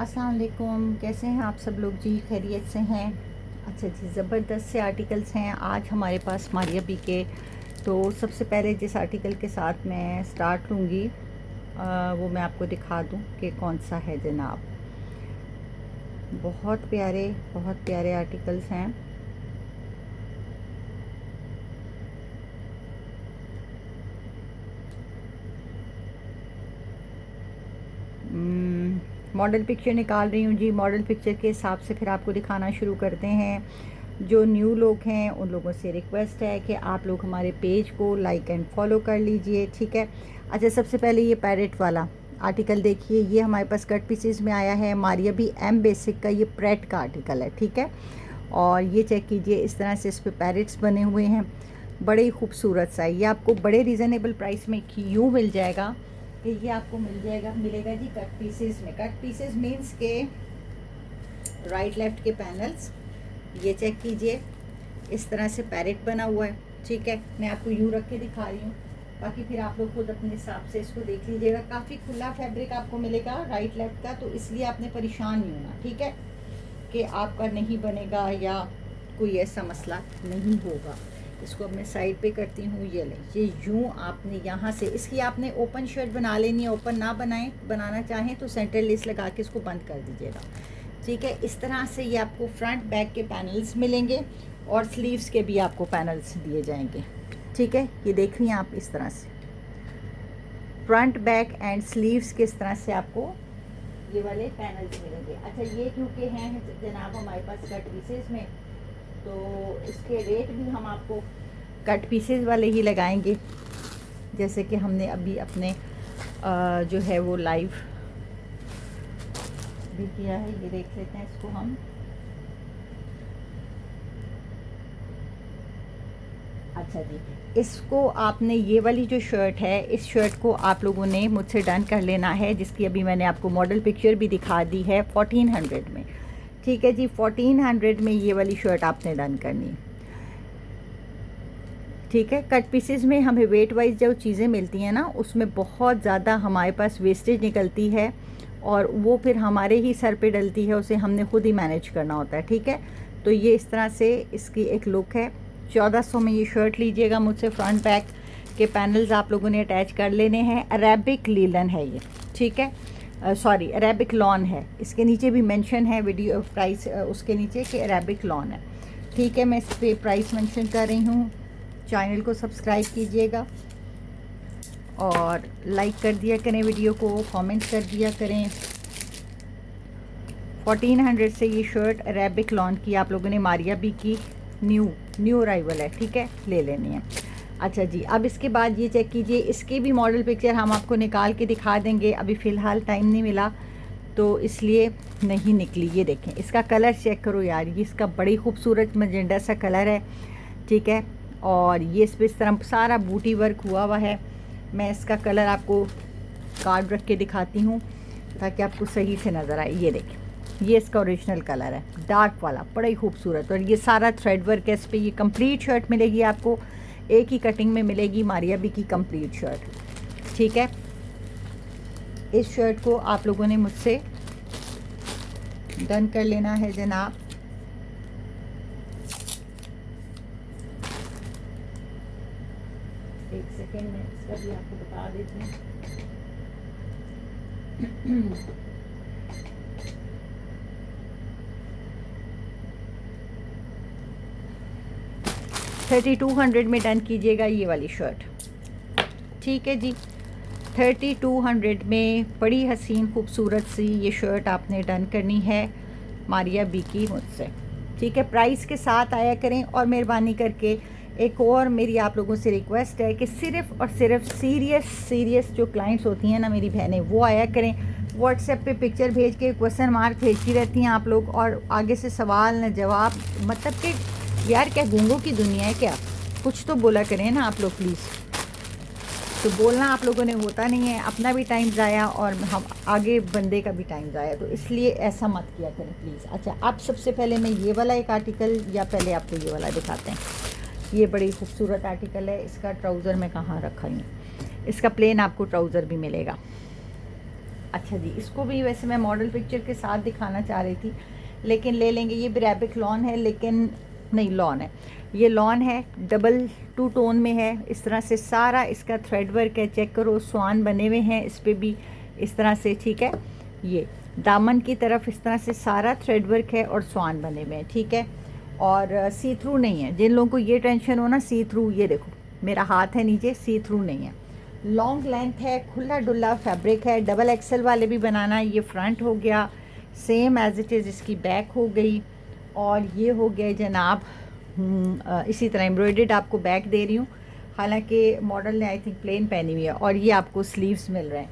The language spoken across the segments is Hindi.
अस्सलाम वालेकुम, कैसे हैं आप सब लोग जी? खैरियत से हैं? अच्छा जी, ज़बरदस्त से आर्टिकल्स हैं आज हमारे पास मारिया बी के। तो सबसे पहले जिस आर्टिकल के साथ मैं स्टार्ट लूँगी वो मैं आपको दिखा दूँ कि कौन सा है जनाब। बहुत प्यारे आर्टिकल्स हैं। मॉडल पिक्चर निकाल रही हूँ जी। मॉडल पिक्चर के हिसाब से फिर आपको दिखाना शुरू करते हैं। जो न्यू लोग हैं उन लोगों से रिक्वेस्ट है कि आप लोग हमारे पेज को लाइक एंड फॉलो कर लीजिए, ठीक है। अच्छा, सबसे पहले ये पैरेट वाला आर्टिकल देखिए। ये हमारे पास कट पीसेस में आया है। मारिया बी एम बेसिक का ये प्रेट का आर्टिकल है, ठीक है। और ये चेक कीजिए, इस तरह से इस पर पैरेट्स बने हुए हैं। बड़े ही खूबसूरत सा। ये आपको बड़े रीज़नेबल प्राइस में यूँ मिल जाएगा कि ये आपको मिलेगा जी कट पीसेस में। कट पीसेस मीन्स के राइट लेफ्ट के पैनल्स। ये चेक कीजिए, इस तरह से पैरेट बना हुआ है, ठीक है। मैं आपको यूँ रख के दिखा रही हूँ, बाकी फिर आप लोग खुद अपने हिसाब से इसको देख लीजिएगा। काफ़ी खुला फैब्रिक आपको मिलेगा राइट लेफ्ट का, तो इसलिए आपने परेशान नहीं होना, ठीक है, कि आपका नहीं बनेगा या कोई ऐसा मसला नहीं होगा। इसको अब मैं साइड पे करती हूँ। ये लें, ये यूँ आपने यहाँ से इसकी आपने ओपन शर्ट बना लेनी है। ओपन ना बनाना चाहें तो सेंटर लेस लगा के इसको बंद कर दीजिएगा, ठीक है। इस तरह से ये आपको फ्रंट बैक के पैनल्स मिलेंगे और स्लीव्स के भी आपको पैनल्स दिए जाएंगे, ठीक है। ये देख रही हैं आप, इस तरह से फ्रंट बैक एंड स्लीव्स के इस तरह से आपको ये वाले पैनल्स मिलेंगे। अच्छा, ये क्योंकि हैं जनाब हमारे पास कट पीसेस में, तो इसके रेट भी हम आपको कट पीसेस वाले ही लगाएंगे, जैसे कि हमने अभी अपने जो है वो लाइव भी किया है। ये देख लेते हैं इसको हम। अच्छा जी, इसको आपने ये वाली जो शर्ट है, इस शर्ट को आप लोगों ने मुझसे डन कर लेना है, जिसकी अभी मैंने आपको मॉडल पिक्चर भी दिखा दी है 1400 में, ठीक है जी। 1400 में ये वाली शर्ट आपने डन करनी है, ठीक है। कट पीसेस में हमें वेट वाइज जो चीज़ें मिलती हैं ना, उसमें बहुत ज़्यादा हमारे पास वेस्टेज निकलती है और वो फिर हमारे ही सर पे डलती है, उसे हमने खुद ही मैनेज करना होता है, ठीक है। तो ये इस तरह से इसकी एक लुक है। 1400 में ये शर्ट लीजिएगा मुझसे। फ्रंट बैक के पैनल्स आप लोगों ने अटैच कर लेने हैं। अरेबिक लीलन है ये, ठीक है। सॉरी, अरेबिक लॉन है। इसके नीचे भी मेंशन है वीडियो प्राइस उसके नीचे कि अरेबिक लॉन है, ठीक है। मैं इस पर प्राइस मेंशन कर रही हूँ। चैनल को सब्सक्राइब कीजिएगा और लाइक कर दिया करें वीडियो को, कमेंट कर दिया करें। 1400 से ये शर्ट अरेबिक लॉन की आप लोगों ने मारिया बी की न्यू अराइवल है, ठीक है, ले लेनी है। अच्छा जी, अब इसके बाद ये चेक कीजिए। इसकी भी मॉडल पिक्चर हम आपको निकाल के दिखा देंगे। अभी फ़िलहाल टाइम नहीं मिला तो इसलिए नहीं निकली। ये देखें, इसका कलर चेक करो यार, ये इसका बड़ी खूबसूरत मजेंडा सा कलर है, ठीक है। और ये इस पर इस तरह सारा बूटी वर्क हुआ है। मैं इसका कलर आपको कार्ड रख के दिखाती हूँ ताकि आपको सही से नज़र आए। ये देखें, ये इसका ओरिजिनल कलर है, डार्क वाला, बड़ा ही खूबसूरत। और ये सारा थ्रेड वर्क है इस पर। ये कंप्लीट शर्ट मिलेगी आपको, एक ही कटिंग में मिलेगी मारिया बी की कंप्लीट शर्ट, ठीक है। इस शर्ट को आप लोगों ने मुझसे डन कर लेना है जनाब। एक सेकेंड में इसका भी आपको बता देती हूँ। 3200 में डन कीजिएगा ये वाली शर्ट, ठीक है जी। 3200 में बड़ी हसीन खूबसूरत सी ये शर्ट आपने डन करनी है मारिया बी की मुझसे, ठीक है। प्राइस के साथ आया करें। और मेहरबानी करके एक और मेरी आप लोगों से रिक्वेस्ट है कि सिर्फ़ और सिर्फ सीरियस जो क्लाइंट्स होती हैं ना मेरी बहनें, वो आया करें। व्हाट्सएप पे पिक्चर भेज के क्वेश्चन मार्क भेजती रहती हैं आप लोग, और आगे से सवाल न जवाब, मतलब कि यार क्या गूंगों की दुनिया है क्या? कुछ तो बोला करें ना आप लोग प्लीज़। तो बोलना आप लोगों ने होता नहीं है, अपना भी टाइम ज़ाया और हम आगे बंदे का भी टाइम ज़ाया, तो इसलिए ऐसा मत किया करें प्लीज़। अच्छा, अब सबसे पहले मैं ये वाला एक आर्टिकल, या पहले आपको ये वाला दिखाते हैं। ये बड़ी खूबसूरत आर्टिकल है। इसका ट्राउज़र मैं कहाँ रखा हूँ। इसका प्लेन आपको ट्राउज़र भी मिलेगा, अच्छा जी, इसको भी वैसे मैं मॉडल पिक्चर के साथ दिखाना चाह रही थी, लेकिन ले लेंगे। ये भी रैबिक लॉन है, लेकिन नहीं, लॉन है, ये लॉन है, डबल टू टोन में है। इस तरह से सारा इसका थ्रेड वर्क है, चेक करो, स्वान बने हुए हैं इस पर भी इस तरह से, ठीक है। ये दामन की तरफ इस तरह से सारा थ्रेड वर्क है और स्वान बने हुए हैं, ठीक है। और सी थ्रू नहीं है, जिन लोगों को ये टेंशन हो ना सी थ्रू, ये देखो मेरा हाथ है नीचे, सी थ्रू नहीं है। लॉन्ग लेंथ है, खुला डुल्ला फैब्रिक है, डबल एक्सेल वाले भी बनाना है। ये फ्रंट हो गया सेम एज इट इज़, इसकी बैक हो गई, और ये हो गया जनाब इसी तरह एम्ब्रॉयडर्ड आपको बैक दे रही हूँ। हालांकि मॉडल ने आई थिंक प्लेन पहनी हुई है, और ये आपको स्लीव्स मिल रहे हैं,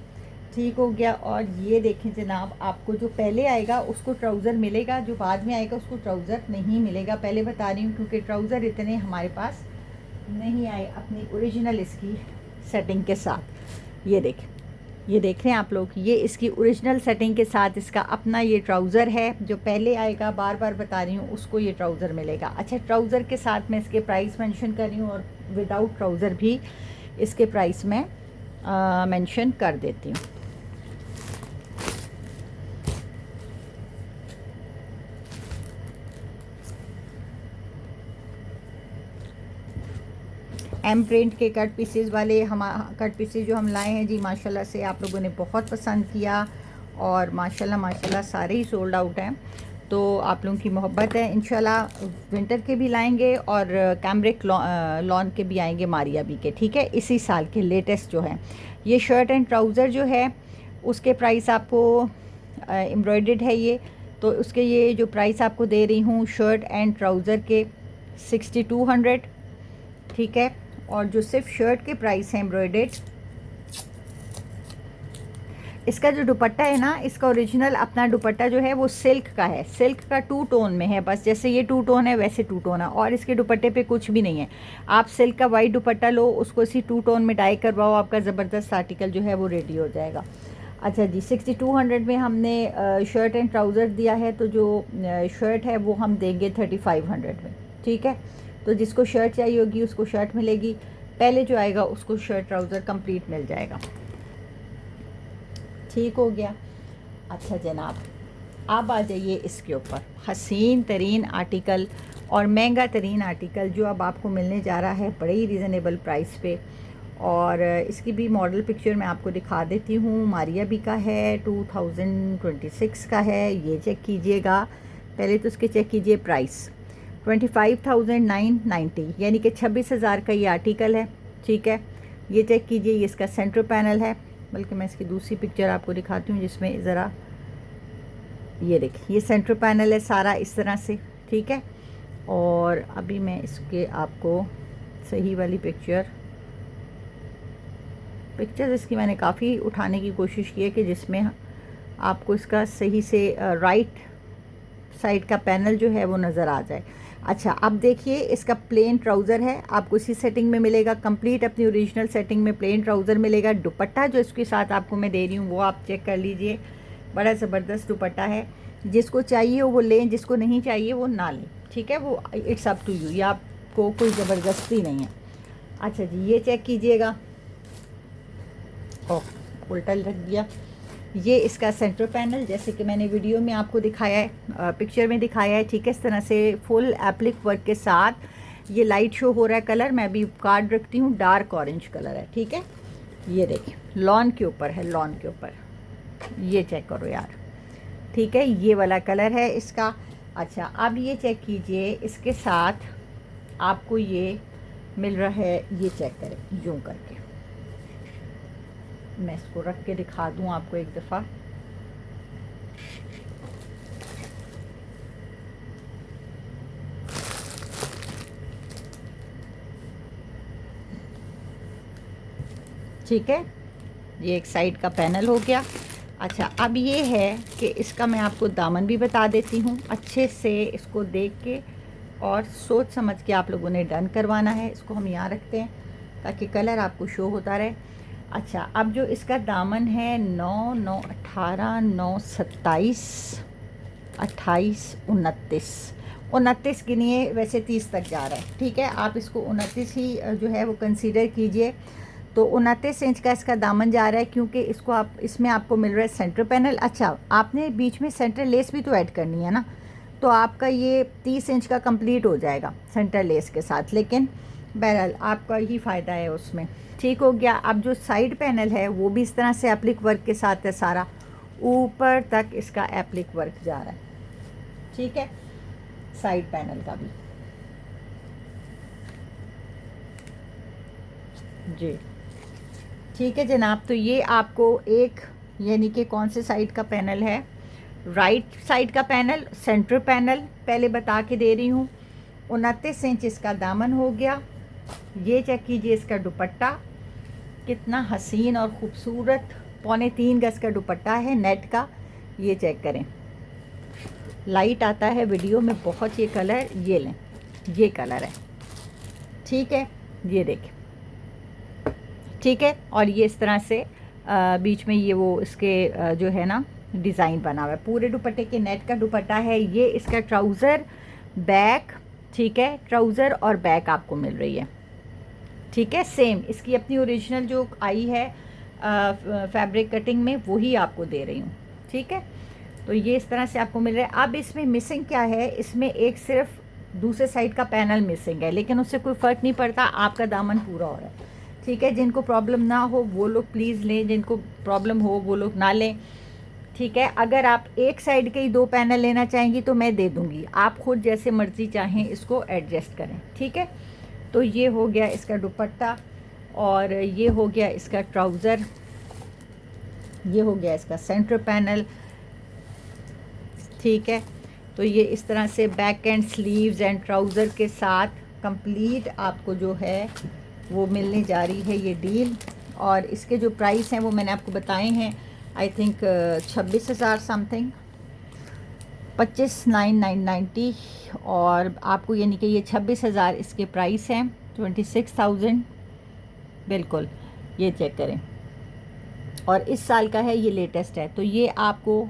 ठीक हो गया। और ये देखें जनाब, आपको जो पहले आएगा उसको ट्राउज़र मिलेगा, जो बाद में आएगा उसको ट्राउज़र नहीं मिलेगा। पहले बता रही हूँ क्योंकि ट्राउज़र इतने हमारे पास नहीं आए अपनी ओरिजिनल इसकी सेटिंग के साथ। ये देखें, ये देख रहे हैं आप लोग, ये इसकी ओरिजिनल सेटिंग के साथ इसका अपना ये ट्राउज़र है। जो पहले आएगा, बार बार बता रही हूँ, उसको ये ट्राउज़र मिलेगा। अच्छा, ट्राउज़र के साथ मैं इसके प्राइस मेंशन कर रही हूँ, और विदाउट ट्राउज़र भी इसके प्राइस में मेंशन कर देती हूँ। एम प्रिंट के कट पीसेस वाले कट पीसेस जो हम लाए हैं जी, माशाल्लाह से आप लोगों ने बहुत पसंद किया, और माशाल्लाह माशाल्लाह सारे ही सोल्ड आउट हैं। तो आप लोगों की मोहब्बत है, इंशाल्लाह विंटर के भी लाएंगे और कैमरिक लॉन के भी आएंगे, मारिया बी के, ठीक है, इसी साल के लेटेस्ट जो है। ये शर्ट एंड ट्राउज़र जो है उसके प्राइस आपको एम्ब्रॉयडर्ड है ये, तो उसके ये जो प्राइस आपको दे रही हूँ शर्ट एंड ट्राउज़र के 6200, ठीक है। और जो सिर्फ शर्ट के प्राइस है एम्ब्रॉयडर्ड, इसका जो दुपट्टा है ना, इसका ओरिजिनल अपना दुपट्टा जो है वो सिल्क का है, सिल्क का टू टोन में है, बस जैसे ये टू टोन है वैसे टू टोन है, और इसके दुपट्टे पे कुछ भी नहीं है। आप सिल्क का वाइट दुपट्टा लो, उसको इसी टू टोन में डाई करवाओ, आपका ज़बरदस्त आर्टिकल जो है वो रेडी हो जाएगा। अच्छा जी, 6200 में हमने शर्ट एंड ट्राउज़र दिया है, तो जो शर्ट है वो हम देंगे 3500 में, ठीक है। तो जिसको शर्ट चाहिए होगी उसको शर्ट मिलेगी, पहले जो आएगा उसको शर्ट ट्राउज़र कंप्लीट मिल जाएगा, ठीक हो गया। अच्छा जनाब, अब आ जाइए इसके ऊपर हसीन तरीन आर्टिकल और महंगा तरीन आर्टिकल जो अब आपको मिलने जा रहा है बड़े ही रिज़नेबल प्राइस पे। और इसकी भी मॉडल पिक्चर मैं आपको दिखा देती हूँ। मारिया बी का है, 2026 का है। ये चेक कीजिएगा, पहले तो इसके चेक कीजिए प्राइस 25,990, यानी कि 26,000 का ये आर्टिकल है, ठीक है। ये चेक कीजिए, ये इसका सेंटर पैनल है, बल्कि मैं इसकी दूसरी पिक्चर आपको दिखाती हूँ जिसमें ज़रा, ये देखिए ये सेंटर पैनल है सारा इस तरह से, ठीक है। और अभी मैं इसके आपको सही वाली पिक्चर्स इसकी मैंने काफ़ी उठाने की कोशिश की है कि जिसमें आपको इसका सही से राइट साइड का पैनल जो है वो नज़र आ जाए। अच्छा, अब देखिए इसका प्लेन ट्राउज़र है, आपको इसी सेटिंग में मिलेगा, कंप्लीट अपनी ओरिजिनल सेटिंग में प्लेन ट्राउज़र मिलेगा। दुपट्टा जो इसके साथ आपको मैं दे रही हूँ वो आप चेक कर लीजिए, बड़ा ज़बरदस्त दुपट्टा है। जिसको चाहिए हो वो लें, जिसको नहीं चाहिए वो ना लें, ठीक है। वो इट्स अप टू यू, ये आपको कोई ज़बरदस्ती नहीं है। अच्छा जी, ये चेक कीजिएगा, ओह उल्टा रख दिया। ये इसका सेंटर पैनल जैसे कि मैंने वीडियो में आपको दिखाया है, पिक्चर में दिखाया है, ठीक है। इस तरह से फुल एप्लिक वर्क के साथ ये लाइट शो हो रहा है कलर, मैं भी कार्ड रखती हूँ, डार्क ऑरेंज कलर है, ठीक है। ये देखिए लॉन के ऊपर है, लॉन के ऊपर, ये चेक करो यार, ठीक है, ये वाला कलर है इसका। अच्छा, अब ये चेक कीजिए, इसके साथ आपको ये मिल रहा है, ये चेक करें यूँ करके, मैं इसको रख के दिखा दूँ आपको एक दफ़ा। ठीक है, ये एक साइड का पैनल हो गया। अच्छा, अब ये है कि इसका मैं आपको दामन भी बता देती हूँ, अच्छे से इसको देख के और सोच समझ के आप लोगों ने डन करवाना है। इसको हम यहाँ रखते हैं ताकि कलर आपको शो होता रहे। अच्छा, अब जो इसका दामन है 9, 9, 18, 9, 27, 28, 29, 29 गिनिए, वैसे 30 तक जा रहा है, ठीक है। आप इसको 29 ही जो है वो कंसीडर कीजिए। तो 29 इंच का इसका दामन जा रहा है, क्योंकि इसको आप इसमें आपको मिल रहा है सेंटर पैनल। अच्छा, आपने बीच में सेंटर लेस भी तो ऐड करनी है ना, तो आपका ये 30 इंच का कंप्लीट हो जाएगा सेंटर लेस के साथ, लेकिन बहरहाल आपका ही फ़ायदा है उसमें। ठीक हो गया। अब जो साइड पैनल है वो भी इस तरह से एप्लिक वर्क के साथ है, सारा ऊपर तक इसका एप्लिक वर्क जा रहा है। ठीक है, साइड पैनल का भी जी। ठीक है जनाब, तो ये आपको एक यानी कि कौन से साइड का पैनल है, राइट साइड का पैनल, सेंटर पैनल पहले बता के दे रही हूँ। 29 इंच इसका दामन हो गया। ये चेक कीजिए इसका दुपट्टा कितना हसीन और ख़ूबसूरत, 3.25 गज का दुपट्टा है नेट का। ये चेक करें, लाइट आता है वीडियो में बहुत। ये कलर, ये लें, ये कलर है। ठीक है, ये देखें। ठीक है, और ये इस तरह से बीच में ये वो इसके जो है ना डिज़ाइन बना हुआ है। पूरे दुपट्टे के नेट का दुपट्टा है। ये इसका ट्राउज़र बैक, ठीक है, ट्राउज़र और बैक आपको मिल रही है। ठीक है, सेम इसकी अपनी ओरिजिनल जो आई है फैब्रिक कटिंग में, वही आपको दे रही हूँ। ठीक है, तो ये इस तरह से आपको मिल रहा है। अब इसमें मिसिंग क्या है, इसमें एक सिर्फ दूसरे साइड का पैनल मिसिंग है, लेकिन उससे कोई फ़र्क नहीं पड़ता, आपका दामन पूरा हो रहा है। ठीक है, जिनको प्रॉब्लम ना हो वो लोग प्लीज़ लें, जिनको प्रॉब्लम हो वो लोग ना लें। ठीक है, अगर आप एक साइड के ही 2 पैनल लेना चाहेंगी तो मैं दे दूँगी, आप खुद जैसे मर्ज़ी चाहें इसको एडजस्ट करें। ठीक है, तो ये हो गया इसका दुपट्टा, और ये हो गया इसका ट्राउज़र, ये हो गया इसका सेंटर पैनल। ठीक है, तो ये इस तरह से back and sleeves and trouser के साथ कंप्लीट आपको जो है वो मिलने जा रही है ये डील। और इसके जो प्राइस हैं वो मैंने आपको बताए हैं, आई थिंक 26,000 समथिंग, 25,990, और आपको यानी कि ये 26,000 इसके प्राइस हैं, 26,000 बिल्कुल। ये चेक करें, और इस साल का है, ये लेटेस्ट है, तो ये आपको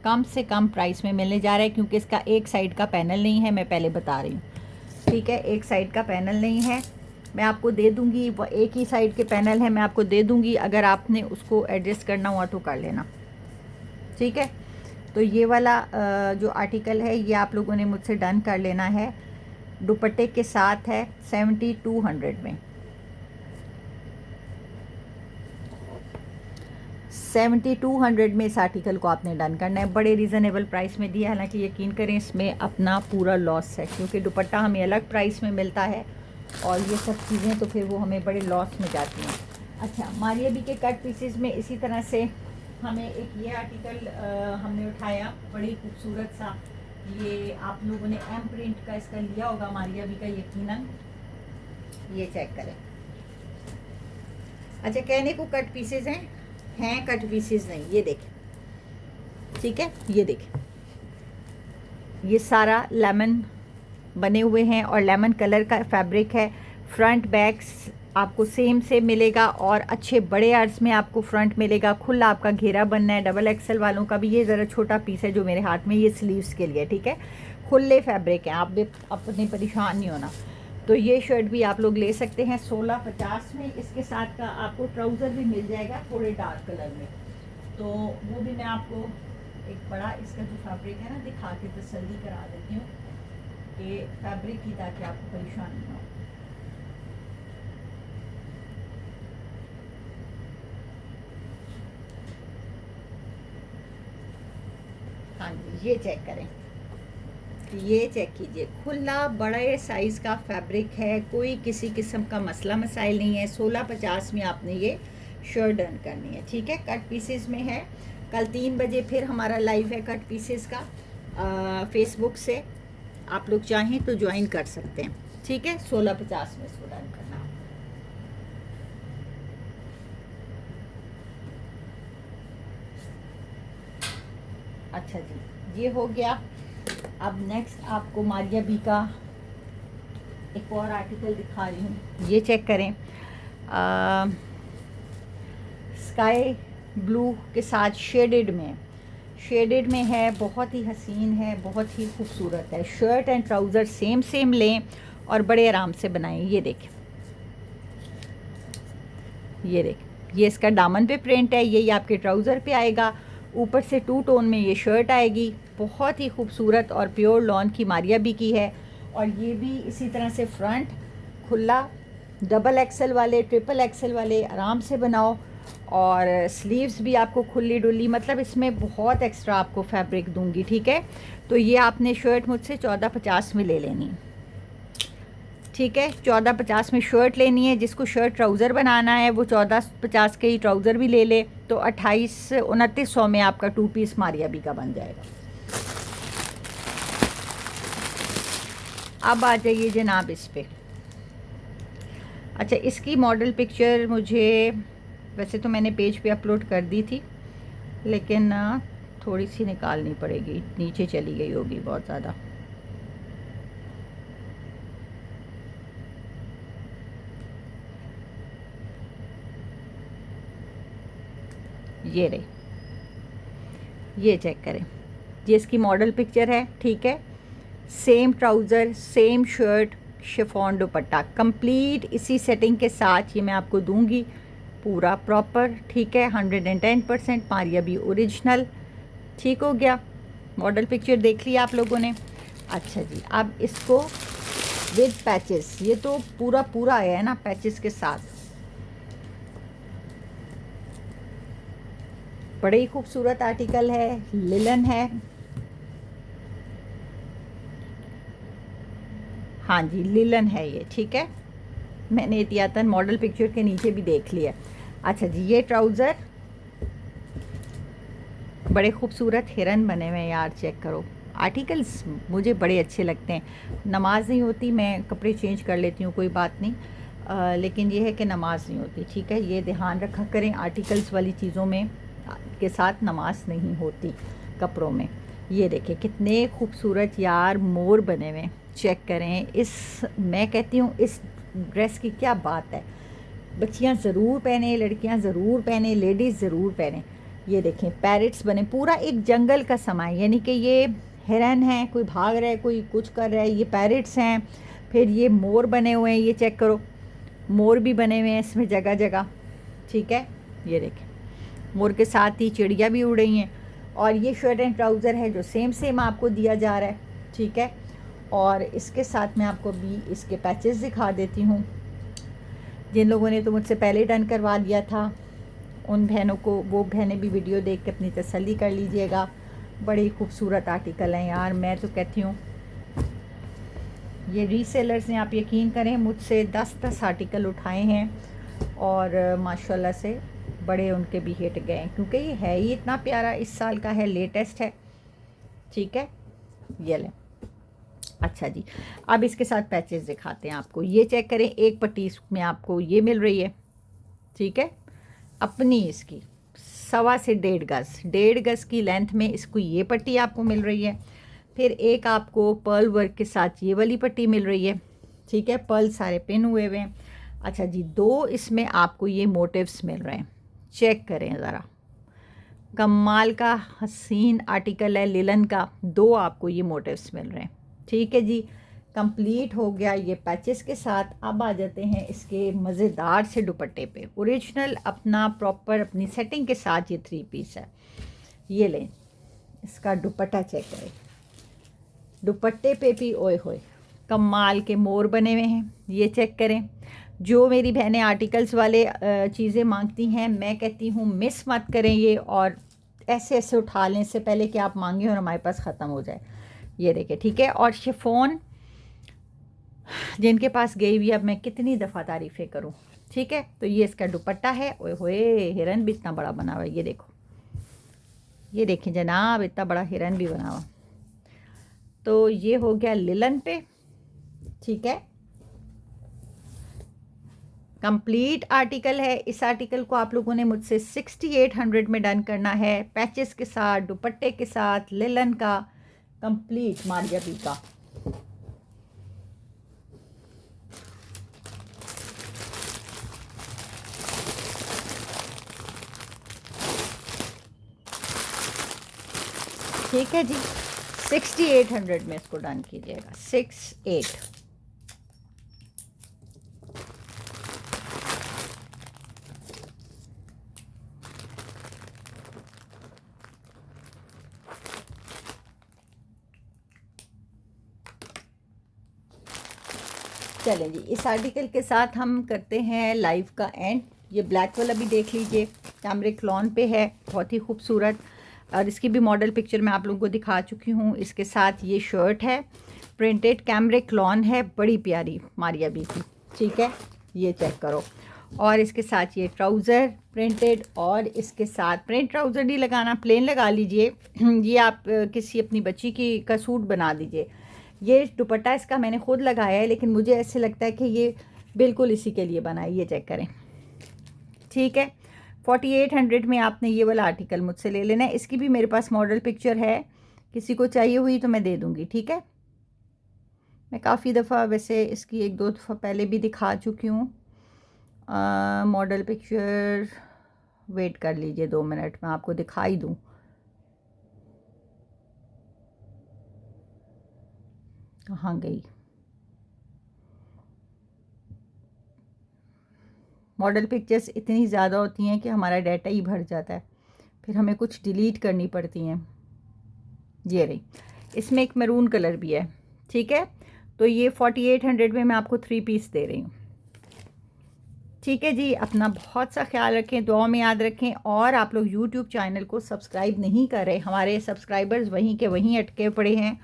कम से कम प्राइस में मिलने जा रहा है, क्योंकि इसका एक साइड का पैनल नहीं है, मैं पहले बता रही हूँ। ठीक है, एक साइड का पैनल नहीं है, मैं आपको दे दूँगी। वो एक ही साइड के पैनल है, मैं आपको दे दूँगी, अगर आपने उसको एडजस्ट करना हुआ तो कर लेना। ठीक है, तो ये वाला जो आर्टिकल है ये आप लोगों ने मुझसे डन कर लेना है। दुपट्टे के साथ है 7200 में, 7200 में इस आर्टिकल को आपने डन करना है। बड़े रीज़नेबल प्राइस में दिया, हालांकि यकीन करें इसमें अपना पूरा लॉस है, क्योंकि दुपट्टा हमें अलग प्राइस में मिलता है और ये सब चीज़ें तो फिर वो हमें बड़े लॉस में जाती हैं। अच्छा, मारिया बी के कट पीसेस में इसी तरह से हमें एक ये आर्टिकल हमने उठाया, बड़ी खूबसूरत सा। ये आप लोगों ने एम प्रिंट का इसका लिया होगा मारिया बी का यकीनन। ये चेक करें। अच्छा, कहने को कट पीसेस हैं कट पीसेस नहीं, ये देखें। ठीक है, ये देखें, ये सारा लेमन बने हुए हैं और लेमन कलर का फैब्रिक है। फ्रंट बैक आपको सेम से मिलेगा, और अच्छे बड़े आर्ट्स में आपको फ्रंट मिलेगा। खुला आपका घेरा बनना है। डबल एक्सल वालों का भी ये ज़रा छोटा पीस है जो मेरे हाथ में, ये स्लीव्स के लिए। ठीक है, खुले फैब्रिक हैं, आप भी अपने परेशान नहीं होना। तो ये शर्ट भी आप लोग ले सकते हैं 1650 में। इसके साथ का आपको ट्राउज़र भी मिल जाएगा थोड़े डार्क कलर में, तो वो भी मैं आपको एक बड़ा इसका जो फैब्रिक है ना दिखा के तसल्ली करा देती हूँ कि फैब्रिक की, ताकि आपको परेशानी ना हो। हाँ जी, ये चेक करें, ये चेक कीजिए, खुला बड़े साइज़ का फैब्रिक है, कोई किसी किस्म का मसला मसाइल नहीं है। 1650 में आपने ये शर्ट डन करनी है। ठीक है, कट पीसेस में है। कल 3 बजे फिर हमारा लाइव है कट पीसेस का, फेसबुक से आप लोग चाहें तो ज्वाइन कर सकते हैं। ठीक है, 1650 में इसको डन करना। अच्छा जी, ये हो गया। अब नेक्स्ट आपको मारिया बी का एक और आर्टिकल दिखा रही हूँ। ये चेक करें, स्काई ब्लू के साथ शेडेड में है, बहुत ही हसीन है, बहुत ही खूबसूरत है। शर्ट एंड ट्राउज़र सेम लें और बड़े आराम से बनाएं। ये देखें, ये देख, ये इसका दामन पे प्रिंट है, ये आपके ट्राउज़र पे आएगा, ऊपर से 2 टोन में ये शर्ट आएगी, बहुत ही खूबसूरत और प्योर लॉन की मारिया भी की है। और ये भी इसी तरह से फ्रंट खुला, डबल एक्सल वाले, ट्रिपल एक्सल वाले आराम से बनाओ, और स्लीव्स भी आपको खुली डुली, मतलब इसमें बहुत एक्स्ट्रा आपको फैब्रिक दूंगी, ठीक है। तो ये आपने शर्ट मुझसे 1450 में ले लेनी है, ठीक है। 1450 में शर्ट लेनी है, जिसको शर्ट ट्राउज़र बनाना है वो 1450 के ही ट्राउज़र भी ले ले, तो 2800-2900 में आपका 2 पीस मारिया भी का बन जाएगा। अब आ जाइए जनाब इस पे। अच्छा, इसकी मॉडल पिक्चर मुझे, वैसे तो मैंने पेज पे अपलोड कर दी थी, लेकिन थोड़ी सी निकालनी पड़ेगी, नीचे चली गई होगी बहुत ज़्यादा। ये रही, ये चेक करें, ये इसकी मॉडल पिक्चर है, ठीक है। Same trouser, same shirt, chiffon दुपट्टा, कंप्लीट इसी सेटिंग के साथ ये मैं आपको दूंगी, पूरा प्रॉपर, ठीक है। 110% मारिया भी ओरिजिनल, ठीक हो गया। मॉडल पिक्चर देख लिया आप लोगों ने। अच्छा जी, अब इसको विद पैचेस, ये तो पूरा पूरा आया है ना पैचेस के साथ, बड़े ही खूबसूरत आर्टिकल है, लिलन है। हाँ जी, लिलन है ये, ठीक है। मैंने एहतियातन मॉडल पिक्चर के नीचे भी देख लिया। अच्छा जी, ये ट्राउज़र बड़े खूबसूरत हिरन बने हुए हैं यार, चेक करो। आर्टिकल्स मुझे बड़े अच्छे लगते हैं। नमाज नहीं होती, मैं कपड़े चेंज कर लेती हूँ, कोई बात नहीं, लेकिन ये है कि नमाज नहीं होती, ठीक है। ये ध्यान रखा करें, आर्टिकल्स वाली चीज़ों में के साथ नमाज नहीं होती कपड़ों में। ये देखें कितने खूबसूरत यार मोर बने हुए, चेक करें। मैं कहती हूँ इस ड्रेस की क्या बात है, बच्चियाँ ज़रूर पहने, लड़कियाँ ज़रूर पहने, लेडीज़ ज़रूर पहने। ये देखें पैरट्स बने, पूरा एक जंगल का समा है, यानी कि ये हिरन है, कोई भाग रहा है, कोई कुछ कर रहा है, ये पैरट्स हैं। फिर ये मोर बने हुए हैं, ये चेक करो, मोर भी बने हुए हैं इसमें जगह जगह, ठीक है। ये देखें, मोर के साथ ही चिड़िया भी उड़ रही हैं। और ये शर्ट एंड ट्राउज़र है जो सेम आपको दिया जा रहा है, ठीक है। और इसके साथ मैं आपको भी इसके पैचेस दिखा देती हूँ। जिन लोगों ने तो मुझसे पहले डन करवा लिया था, उन बहनों को, वो बहनें भी वीडियो देख के अपनी तसल्ली कर लीजिएगा। बड़े खूबसूरत आर्टिकल हैं यार, मैं तो कहती हूँ ये रीसेलर्स ने, आप यकीन करें, मुझसे 10 आर्टिकल उठाए हैं और माशाल्लाह से बड़े उनके भी हिट गए हैं, क्योंकि ये है ही इतना प्यारा, इस साल का है, लेटेस्ट है, ठीक है। ये लें। अच्छा जी, अब इसके साथ पैचेस दिखाते हैं आपको। ये चेक करें, एक पट्टी में आपको ये मिल रही है, ठीक है, अपनी इसकी 1.25 से 1.5 गज़ की लेंथ में इसको ये पट्टी आपको मिल रही है। फिर एक आपको पर्ल वर्क के साथ ये वाली पट्टी मिल रही है, ठीक है, पर्ल सारे पिन हुए हुए हैं। अच्छा जी, 2 इसमें आपको ये मोटिव्स मिल रहे हैं, चेक करें ज़रा, कमाल का हसीन आर्टिकल है लिलन का। 2 आपको ये मोटिव्स मिल रहे हैं, ठीक है जी। कंप्लीट हो गया ये पैचेस के साथ। अब आ जाते हैं इसके मज़ेदार से दुपट्टे पे, ओरिजिनल अपना प्रॉपर अपनी सेटिंग के साथ ये 3 पीस है। ये लें, इसका दुपट्टा चेक करें, दुपट्टे पे भी ओए होए कमाल के मोर बने हुए हैं। ये चेक करें, जो मेरी बहनें आर्टिकल्स वाले चीज़ें मांगती हैं, मैं कहती हूँ मिस मत करें ये, और ऐसे ऐसे उठा लें इससे पहले कि आप मांगें और हमारे पास ख़त्म हो जाए। ये देखें, ठीक है। और शिफॉन जिनके पास गई हुई, अब मैं कितनी दफ़ा तारीफ़ें करूं, ठीक है। तो ये इसका दुपट्टा है, ओए होए हिरन भी इतना बड़ा बना हुआ है, ये देखो, ये देखें जनाब, इतना बड़ा हिरन भी बना हुआ। तो ये हो गया लिलन पे, ठीक है, कंप्लीट आर्टिकल है। इस आर्टिकल को आप लोगों ने मुझसे 6800 में डन करना है, पैचेस के साथ, दुपट्टे के साथ, लिलन का कंप्लीट मारिया बी का। ठीक है जी, 6800 में इसको डन कीजिएगा, 68। चलें जी, इस आर्टिकल के साथ हम करते हैं लाइव का एंड। ये ब्लैक वाला भी देख लीजिए, कैमरे क्लॉन पे है, बहुत ही खूबसूरत। और इसकी भी मॉडल पिक्चर मैं आप लोगों को दिखा चुकी हूँ। इसके साथ ये शर्ट है, प्रिंटेड कैमरे क्लॉन है, बड़ी प्यारी मारिया बी की, ठीक है, ये चेक करो। और इसके साथ ये ट्राउज़र प्रिंटेड, और इसके साथ प्रिंट ट्राउज़र नहीं लगाना, प्लेन लगा लीजिए। ये आप किसी अपनी बच्ची की का सूट बना दीजिए। ये दुपट्टा इसका मैंने ख़ुद लगाया है, लेकिन मुझे ऐसे लगता है कि ये बिल्कुल इसी के लिए बना है। ये चेक करें, ठीक है। 4800 में आपने ये वाला आर्टिकल मुझसे ले लेना है। इसकी भी मेरे पास मॉडल पिक्चर है, किसी को चाहिए हुई तो मैं दे दूँगी, ठीक है। मैं काफ़ी दफ़ा वैसे इसकी 1-2 दफ़ा पहले भी दिखा चुकी हूँ मॉडल पिक्चर। वेट कर लीजिए 2 मिनट, मैं आपको दिखाई दूँ। कहाँ गई मॉडल पिक्चर्स? इतनी ज़्यादा होती हैं कि हमारा डाटा ही भर जाता है, फिर हमें कुछ डिलीट करनी पड़ती हैं। ये रही, इसमें एक मैरून कलर भी है, ठीक है। तो ये 4800 में मैं आपको 3 पीस दे रही हूँ, ठीक है जी। अपना बहुत सा ख्याल रखें, दुआ में याद रखें। और आप लोग यूट्यूब चैनल को सब्सक्राइब नहीं कर रहे, हमारे सब्सक्राइबर्स वहीं के वहीं अटके पड़े हैं,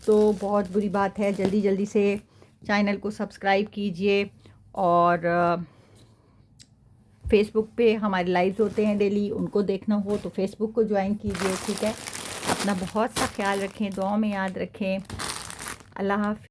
तो बहुत बुरी बात है। जल्दी जल्दी से चैनल को सब्सक्राइब कीजिए। और फेसबुक पे हमारे लाइव्स होते हैं डेली, उनको देखना हो तो फेसबुक को ज्वाइन कीजिए, ठीक है। अपना बहुत सा ख्याल रखें, दुआ में याद रखें। अल्लाह हाफ़िज़।